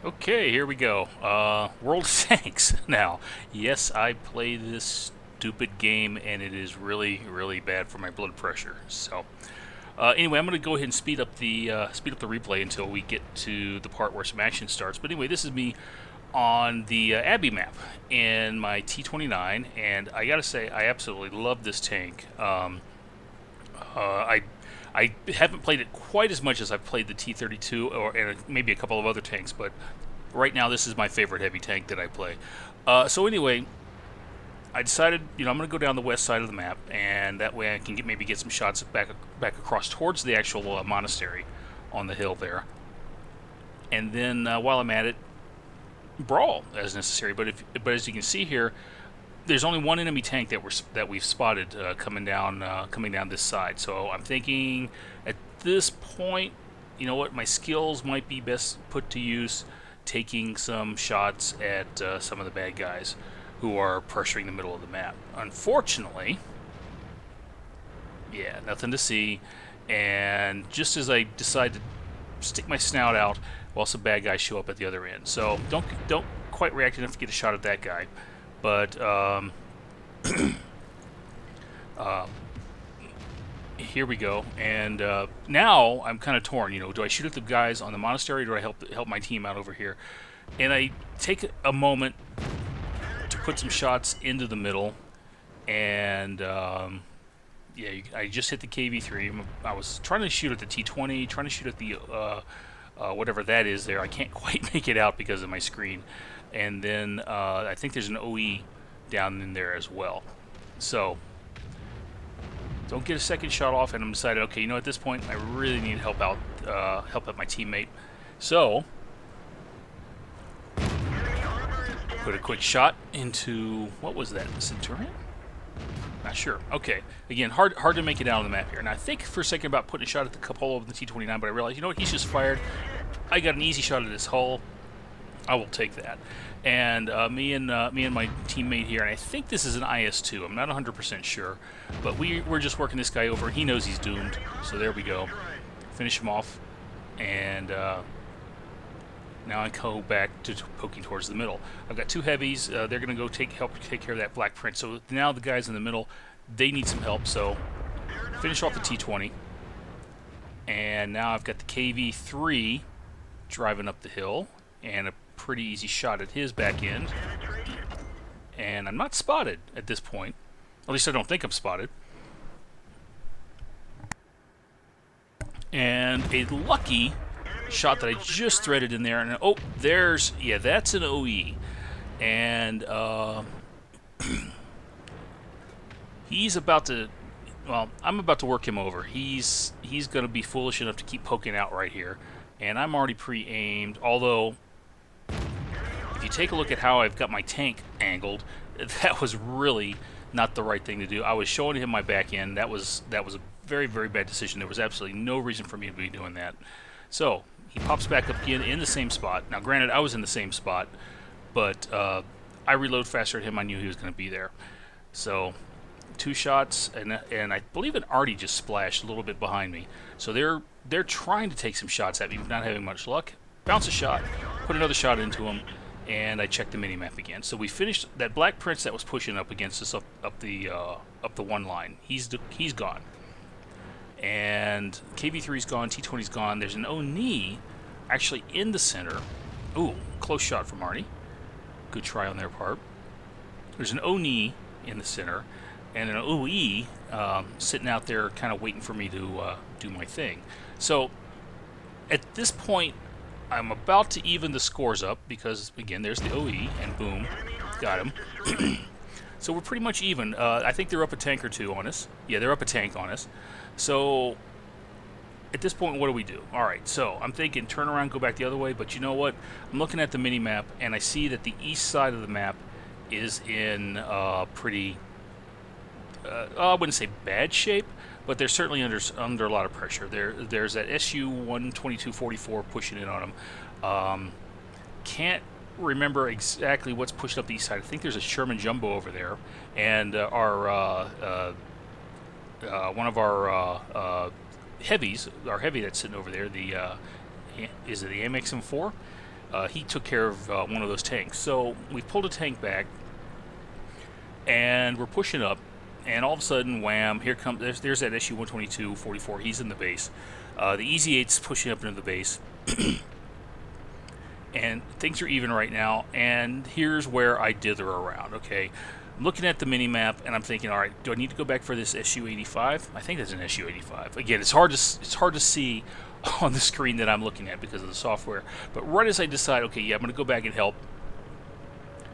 Okay, here we go. World of Tanks. Now, yes, I play this stupid game, and it is really, really bad for my blood pressure. So, anyway, I'm going to go ahead and speed up the replay until we get to the part where some action starts. But anyway, this is me on the Abbey map in my T-29, and I gotta say, I absolutely love this tank. I haven't played it quite as much as I've played the T-32 and maybe a couple of other tanks, but right now this is my favorite heavy tank that I play. So anyway, I decided, I'm going to go down the west side of the map, and that way I can maybe get some shots back across towards the actual monastery on the hill there. And then while I'm at it, brawl as necessary. But as you can see here, there's only one enemy tank that we've spotted coming down this side. So I'm thinking at this point, you know what, my skills might be best put to use, taking some shots at some of the bad guys who are pressuring the middle of the map. Unfortunately, yeah, nothing to see. And just as I decide to stick my snout out, well, some bad guys show up at the other end. So don't quite react enough to get a shot at that guy. But here we go, and now I'm kind of torn. Do I shoot at the guys on the monastery, or do I help my team out over here? And I take a moment to put some shots into the middle, and yeah, I just hit the KV-3. I was trying to shoot at the T-20, trying to shoot at the whatever that is there. I can't quite make it out because of my screen. And then I think there's an OE down in there as well. So don't get a second shot off, and I'm decided, okay, at this point I really need to help out my teammate. So put a quick shot into, what was that, Centurion? Not sure. Okay, again, hard to make it out on the map here. And I think for a second about putting a shot at the cupola of the T-29, but I realized, what, he's just fired. I got an easy shot at his hull. I will take that. And me and my teammate here, and I think this is an IS-2. I'm not 100% sure, but we're just working this guy over. He knows he's doomed, so there we go. Finish him off, and now I go back to poking towards the middle. I've got two heavies. They're going to go help take care of that black print. So now the guys in the middle, they need some help. So finish off the T-20, and now I've got the KV-3 driving up the hill, and a pretty easy shot at his back end. And I'm not spotted at this point. At least I don't think I'm spotted. And a lucky shot that I just threaded in there. And oh, that's an OE. And he's about to, well, I'm about to work him over. He's going to be foolish enough to keep poking out right here. And I'm already pre-aimed, although if you take a look at how I've got my tank angled, that was really not the right thing to do. I was showing him my back end. That was a very, very bad decision. There was absolutely no reason for me to be doing that. So he pops back up again in the same spot. Now, granted, I was in the same spot, but I reload faster at him. I knew he was going to be there. So two shots, and I believe an Artie just splashed a little bit behind me. So they're trying to take some shots at me, not having much luck. Bounce a shot, put another shot into him, and I checked the minimap again. So we finished that black prince that was pushing up against us up the one line. He's gone, and KV-3's gone. T-20's gone. There's an Oni actually in the center. Ooh, close shot from Arnie. Good try on their part. There's an Oni in the center, and an OE sitting out there kind of waiting for me to do my thing. So at this point, I'm about to even the scores up because, again, there's the OE, and boom, got him. So we're pretty much even. I think they're up a tank or two on us. Yeah, they're up a tank on us. So at this point, what do we do? All right, so I'm thinking turn around, go back the other way, but you know what? I'm looking at the mini-map, and I see that the east side of the map is in pretty, I wouldn't say bad shape, but they're certainly under a lot of pressure. There's that SU-122-44 pushing in on them. Can't remember exactly what's pushed up the east side. I think there's a Sherman Jumbo over there, and one of our heavies, our heavy that's sitting over there, is it the AMX-M4? he took care of one of those tanks. So we pulled a tank back, and we're pushing up, and all of a sudden, wham! Here comes there's that issue 122-44. He's in the base. The Easy 8's pushing up into the base, and things are even right now. And here's where I dither around. Okay, I'm looking at the mini map, and I'm thinking, all right, do I need to go back for this SU 85? I think that's an SU 85. Again, it's hard to see on the screen that I'm looking at because of the software. But right as I decide, okay, yeah, I'm going to go back and help,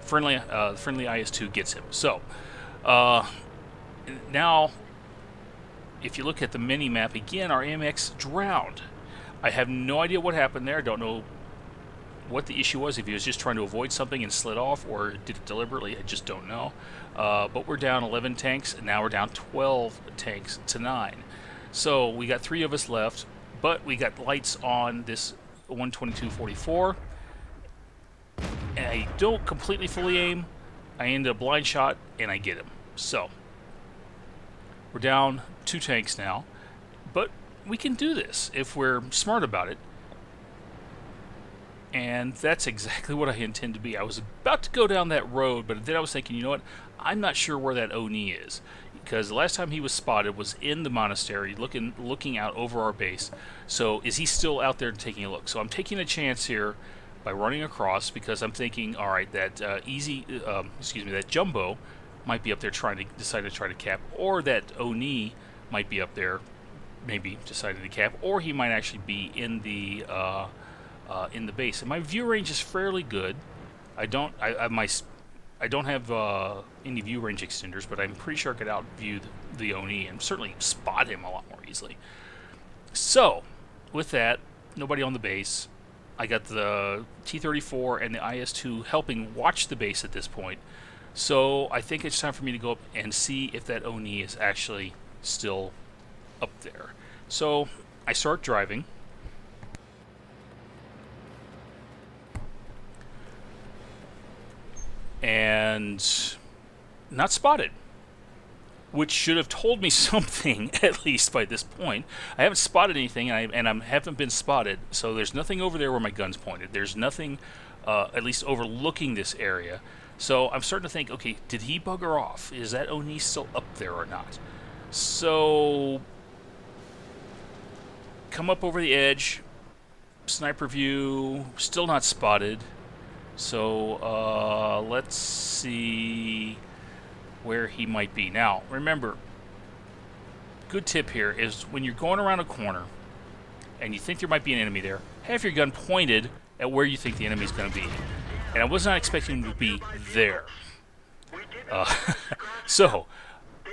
the friendly IS-2 gets him. So now, if you look at the mini map again, our AMX drowned. I have no idea what happened there. I don't know what the issue was, if he was just trying to avoid something and slid off, or did it deliberately. I just don't know. But we're down 11 tanks, and now we're down 12 tanks to 9. So we got 3 of us left, but we got lights on this 122-44. And I don't completely fully aim. I end a blind shot, and I get him. So we're down 2 tanks now, but we can do this if we're smart about it. And that's exactly what I intend to be. I was about to go down that road, but then I was thinking, you know what? I'm not sure where that Oni is, because the last time he was spotted was in the monastery, looking out over our base. So is he still out there taking a look? So I'm taking a chance here by running across, because I'm thinking, all right, that that Jumbo might be up there decide to try to cap, or that Oni might be up there, maybe decided to cap, or he might actually be in the base. And my view range is fairly good. I don't have any view range extenders, but I'm pretty sure I could outview the Oni and certainly spot him a lot more easily. So, with that, nobody on the base. I got the T-34 and the IS-2 helping watch the base at this point. So I think it's time for me to go up and see if that Oni is actually still up there. So I start driving. And not spotted, which should have told me something at least by this point. I haven't spotted anything, and I haven't been spotted, so there's nothing over there where my gun's pointed. There's nothing, at least overlooking this area. So I'm starting to think, okay, did he bugger off? Is that Oni still up there or not? So come up over the edge, sniper view, still not spotted. So let's see where he might be. Now, remember, good tip here is when you're going around a corner and you think there might be an enemy there, have your gun pointed at where you think the enemy's going to be. And I was not expecting him to be there. So,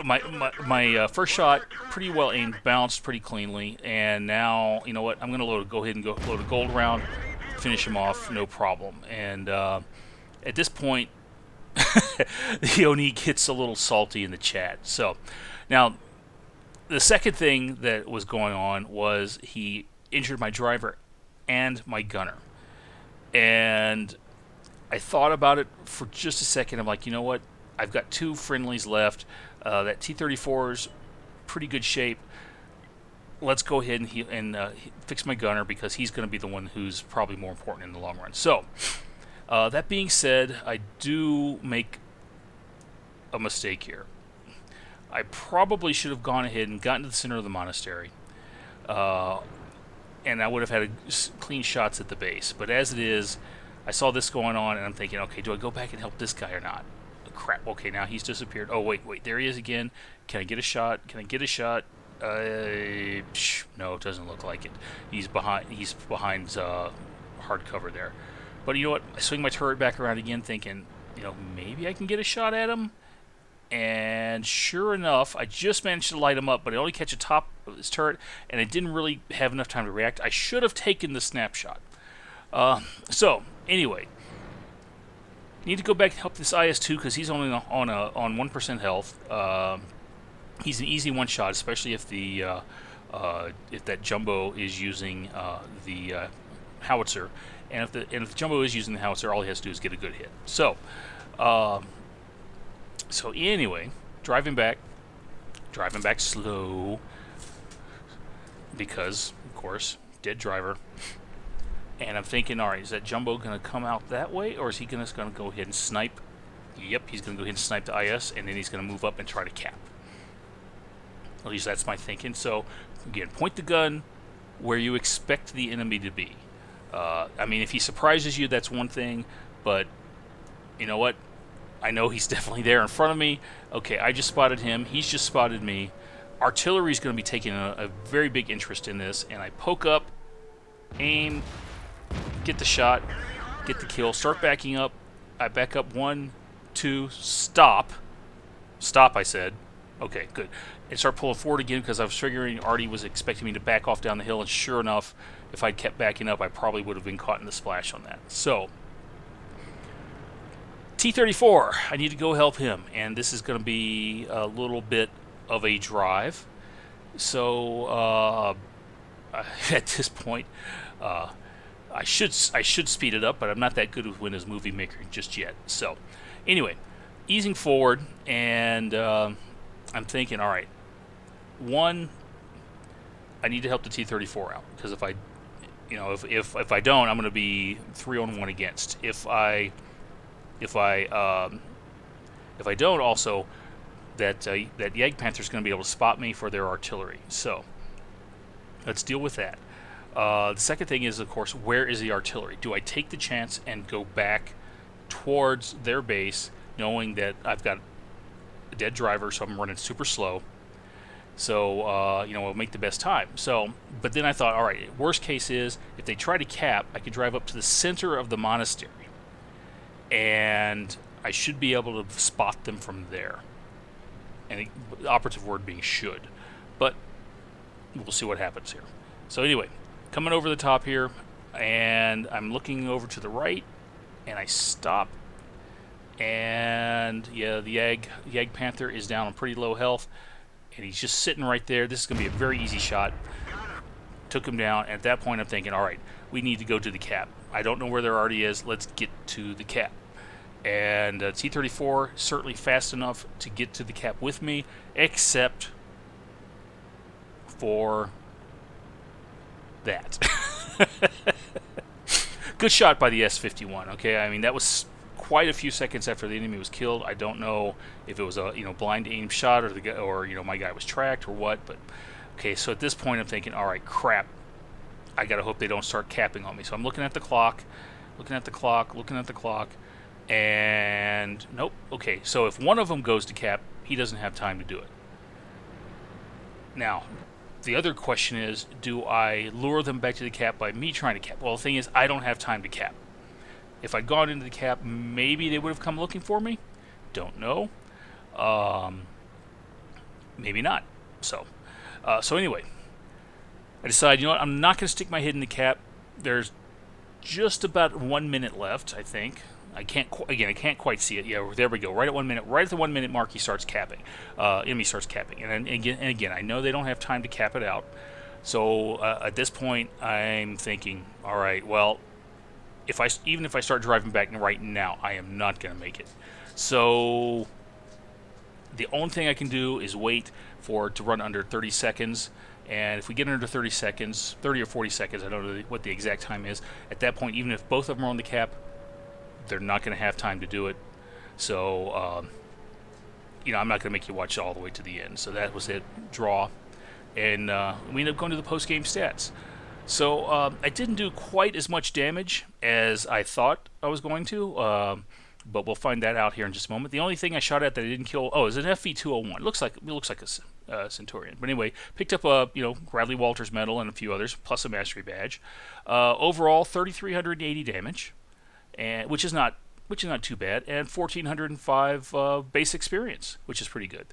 my first shot, pretty well aimed, bounced pretty cleanly, and now, you know what, I'm going to go ahead and load a gold round, finish him off, no problem. And at this point, the Oni gets a little salty in the chat. So, now, the second thing that was going on was he injured my driver and my gunner. And I thought about it for just a second. I'm like, you know what? I've got 2 friendlies left. That T-34's pretty good shape. Let's go ahead and fix my gunner, because he's going to be the one who's probably more important in the long run. So, that being said, I do make a mistake here. I probably should have gone ahead and gotten to the center of the monastery, and I would have had clean shots at the base. But as it is, I saw this going on, and I'm thinking, okay, do I go back and help this guy or not? Crap, okay, now he's disappeared. Oh, wait, there he is again. Can I get a shot? No, it doesn't look like it. He's behind hard cover there. But you know what? I swing my turret back around again, thinking, you know, maybe I can get a shot at him. And sure enough, I just managed to light him up, but I only catch the top of his turret, and I didn't really have enough time to react. I should have taken the snapshot. So anyway, need to go back and help this IS-2 because he's only on 1% health. He's an easy one shot, especially if if that Jumbo is using the howitzer, and if the Jumbo is using the howitzer, all he has to do is get a good hit. So, anyway, driving back slow because, of course, dead driver. And I'm thinking, all right, is that Jumbo going to come out that way, or is he just going to go ahead and snipe? Yep, he's going to go ahead and snipe the IS, and then he's going to move up and try to cap. At least that's my thinking. So, again, point the gun where you expect the enemy to be. I mean, if he surprises you, that's one thing, but you know what? I know he's definitely there in front of me. Okay, I just spotted him. He's just spotted me. Artillery is going to be taking a very big interest in this, and I poke up, aim, get the shot, get the kill, start backing up. I back up 1, 2, stop. Stop, I said. Okay, good. And start pulling forward again because I was figuring Artie was expecting me to back off down the hill, and sure enough, if I'd kept backing up, I probably would have been caught in the splash on that. So, T-34, I need to go help him, and this is going to be a little bit of a drive. So, at this point, I should speed it up, but I'm not that good with Windows Movie Maker just yet. So, anyway, easing forward, and I'm thinking, all right, one, I need to help the T-34 out because if I don't, I'm going to be 3-on-1 against. If I don't, also that Jagdpanther is going to be able to spot me for their artillery. So let's deal with that. The second thing is, of course, where is the artillery? Do I take the chance and go back towards their base, knowing that I've got a dead driver, so I'm running super slow? So, I'll make the best time. So, but then I thought, all right, worst case is, if they try to cap, I could drive up to the center of the monastery. And I should be able to spot them from there. And the operative word being should. But we'll see what happens here. So anyway, coming over the top here, and I'm looking over to the right, and I stop. And, yeah, the Jagdpanther is down on pretty low health. And he's just sitting right there. This is going to be a very easy shot. Took him down. And at that point, I'm thinking, all right, we need to go to the cap. I don't know where there already is. Let's get to the cap. And T-34 certainly fast enough to get to the cap with me, except for that. Good shot by the S-51. Okay, I mean, that was quite a few seconds after the enemy was killed. I don't know if it was a blind aim shot or my guy was tracked or what, but okay. So at this point, I'm thinking, all right, crap. I gotta hope they don't start capping on me. So I'm looking at the clock, and nope. Okay, so if one of them goes to cap, he doesn't have time to do it. Now, the other question is, do I lure them back to the cap by me trying to cap? Well, the thing is, I don't have time to cap. If I'd gone into the cap, maybe they would have come looking for me. Don't know. Maybe not. So anyway, I decided, I'm not going to stick my head in the cap. There's just about 1 minute left, I think. I can't quite see it. Yeah, there we go. Right at 1 minute. Right at the 1 minute mark, he starts capping. Enemy starts capping, and again, I know they don't have time to cap it out. So at this point, I'm thinking, all right, well, even if I start driving back right now, I am not going to make it. So the only thing I can do is wait for it to run under 30 seconds. And if we get under 30 seconds, 30 or 40 seconds, I don't know what the exact time is. At that point, even if both of them are on the cap, they're not going to have time to do it. So, I'm not going to make you watch all the way to the end. So that was it. Draw. And we ended up going to the post-game stats. So I didn't do quite as much damage as I thought I was going to, but we'll find that out here in just a moment. The only thing I shot at that I didn't kill, is an FV-201. It looks like a Centurion. But anyway, picked up a Radley-Walters medal and a few others, plus a mastery badge. Overall, 3,380 damage, and which is not too bad, and 1,405 base experience, which is pretty good.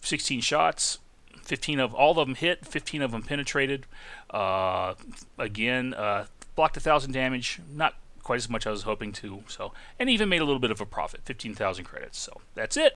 16 shots. 15 of all of them hit, 15 of them penetrated. Again, blocked 1,000 damage, not quite as much as I was hoping to. So, and even made a little bit of a profit, 15,000 credits. So that's it.